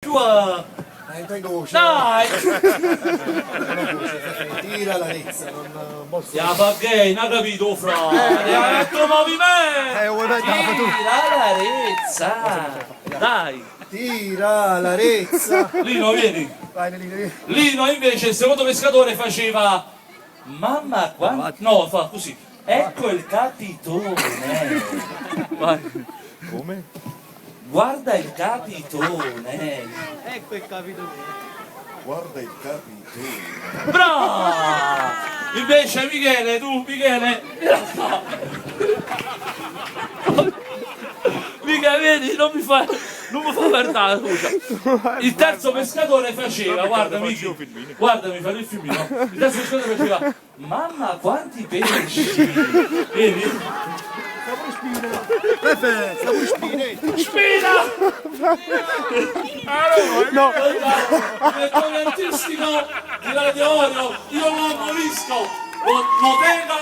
più a... Veloce. Dai! Tira la rezza, non posso. Ya fa gay, non ha capito, fra! Ha detto movimento! Vuoi mettere tu? Tira la rezza! Dai! Tira la rezza. Lino, vieni! Vai, vieni. Lino invece, il secondo pescatore, faceva... Mamma quanto... No, fa così. Ecco il capitone! Vai. Come? Guarda il capitone! Ecco il capitone. Guarda il capitone. Bravo! Invece Michele, tu Michele... Mica vedi, non mi fa perdere, scusa. Il terzo pescatore faceva, guarda Michi, guardami, fate il filmino. Il terzo pescatore faceva, mamma quanti pesci! Vedi? Pepe, stavo spine. Spina! No. Il direttore artistico di Radio Oro, io lo ammonisco, lo tenga